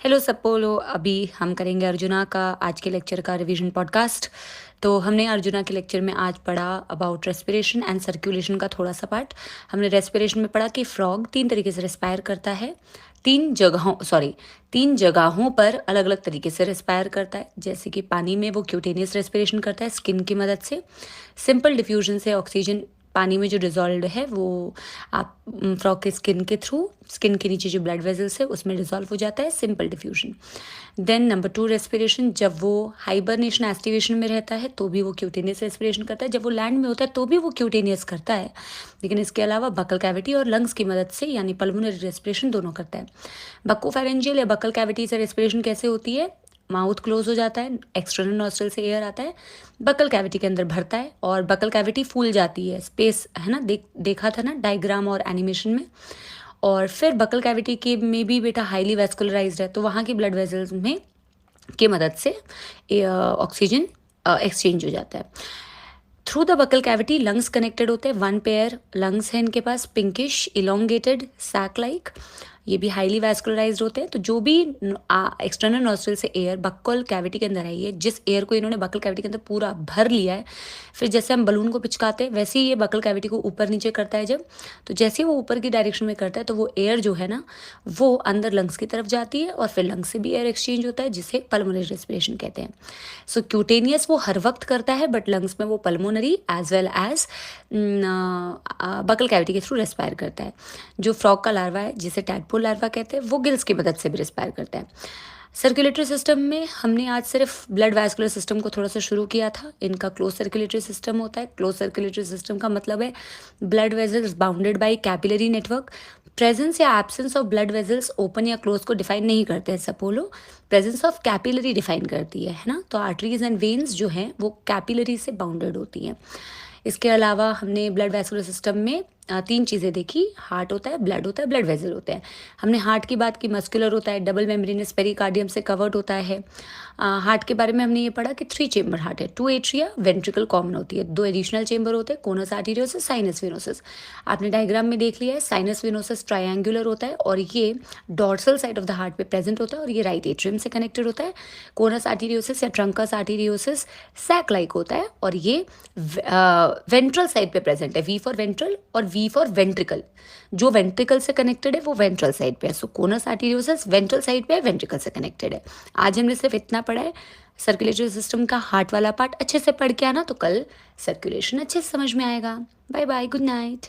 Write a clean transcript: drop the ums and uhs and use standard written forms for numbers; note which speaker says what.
Speaker 1: Hello सपोलो, अभी हम करेंगे अर्जुना का आज के लेक्चर का रिवीजन पॉडकास्ट। तो हमने अर्जुना के लेक्चर में आज पढ़ा अबाउट रेस्पिरेशन एंड सर्कुलेशन का थोड़ा सा पार्ट। हमने रेस्पिरेशन में पढ़ा कि फ्रॉग 3 तरीके से रेस्पायर करता है, 3 जगहों पर अलग अलग तरीके से रेस्पायर करता है। जैसे कि पानी में वो क्यूटेनियस रेस्पिरेशन करता है स्किन की मदद से, सिंपल डिफ्यूजन से ऑक्सीजन पानी में जो डिजॉल्व है वो आप फ्रॉग के स्किन के थ्रू, स्किन के नीचे जो ब्लड वेजल्स है उसमें डिजॉल्व हो जाता है, simple diffusion. Then number 2 respiration, जब वो हाइबरनेशन एस्टिवेशन में रहता है तो भी वो क्यूटेनियस रेस्पिरेशन करता है, जब वो लैंड में होता है तो भी वो क्यूटेनियस करता है, लेकिन इसके अलावा बकल कैविटी और लंग्स की मदद से यानी पल्मोनरी रेस्पिरेशन दोनों करता है। बकोफेरेंजियल या बकल कैविटी से रेस्पिरेशन कैसे होती है? माउथ क्लोज हो जाता है, एक्सटर्नल नॉस्ट्रल से एयर आता है, बकल कैविटी के अंदर भरता है और बकल कैविटी फूल जाती है, स्पेस है ना, देखा था ना डायग्राम और एनिमेशन में। और फिर बकल कैविटी के में भी बेटा हाईली वैस्कुलराइज्ड है, तो वहाँ की ब्लड वेसल्स में की मदद से ऑक्सीजन एक्सचेंज हो जाता है। Through the buccal cavity lungs connected होते हैं, 1 पेयर लंग्स है इनके पास, पिंकिश इलोंगेटेड सैक लाइक, ये भी हाईली वैस्कुलराइज्ड होते हैं। तो जो भी एक्सटर्नल नॉस्ट्रल से एयर बकल कैविटी के अंदर आई है, जिस एयर को इन्होंने बकल कैविटी के अंदर पूरा भर लिया है, फिर जैसे हम बलून को पिचकाते हैं वैसे ही ये बकल कैविटी को ऊपर नीचे करता है जब, तो जैसे ही वो ऊपर की डायरेक्शन में करता है तो वो एयर जो है ना वो अंदर लंग्स की तरफ जाती है और फिर लंग्स से भी एयर एक्सचेंज होता है, जिसे पल्मोनरी रेस्पिरेशन कहते हैं। सो क्यूटेनियस वो हर वक्त करता है, बट लंग्स में वो pulmonary as well as buccal cavity के थ्रू रेस्पायर करता है। जो फ्रॉग का लार्वा है, जिसे टैडपोल लार्वा कहते हैं, वो गिल्स की मदद से भी रेस्पायर करता है। सर्कुलेटरी सिस्टम में हमने आज सिर्फ ब्लड वैस्कुलर सिस्टम को थोड़ा सा शुरू किया था। इनका क्लोज सर्कुलेटरी सिस्टम होता है। क्लोज सर्कुलेटरी सिस्टम का मतलब है blood vessels bounded by capillary network. Presence या absence of blood vessels open या क्लोज को डिफाइन नहीं करते हैं सपोलो, प्रेजेंस ऑफ कैपिलरी डिफाइन करती है ना। तो आर्टरीज एंड वेन्स जो हैं वो कैपिलरी से बाउंडेड होती हैं। इसके अलावा हमने ब्लड वैस्कुलर सिस्टम में 3 चीज़ें देखी, हार्ट होता है, ब्लड होता है, ब्लड वेजल होते हैं। हमने हार्ट की बात की, मस्कुलर होता है, डबल मेम्ब्रेनस पेरिकार्डियम से कवर्ड होता है। हार्ट के बारे में हमने ये पढ़ा कि 3 चेम्बर हार्ट है, 2 एट्रिया, वेंट्रिकल कॉमन होती है, 2 एडिशनल चेम्बर होते हैं, कोनस आर्टेरियोसिस, साइनस वेनोसिस। आपने डायग्राम में देख लिया है, साइनस वेनोसिस ट्रायंगुलर होता है और ये dorsal side of the heart पे प्रेजेंट होता है और ये राइट एट्रियम से कनेक्टेड होता है। कोनस आर्टेरियोसिस या ट्रंकस आर्टेरियोसिस सैक लाइक होता है और ये वेंट्रल साइड पे प्रेजेंट है, वी फॉर वेंट्रल और वी फॉर वेंट्रिकल। जो वेंट्रिकल से कनेक्टेड है वो वेंट्रल साइड पे है। सो कोनस आर्टेरियोसिस वेंट्रल साइड पे है, वेंट्रिकल से कनेक्टेड है। आज हमने सिर्फ इतना पढ़ा है। सर्कुलेटरी सिस्टम का हार्ट वाला पार्ट अच्छे से पढ़ के आना, तो कल सर्कुलेशन अच्छे से समझ में आएगा। Bye bye, good night.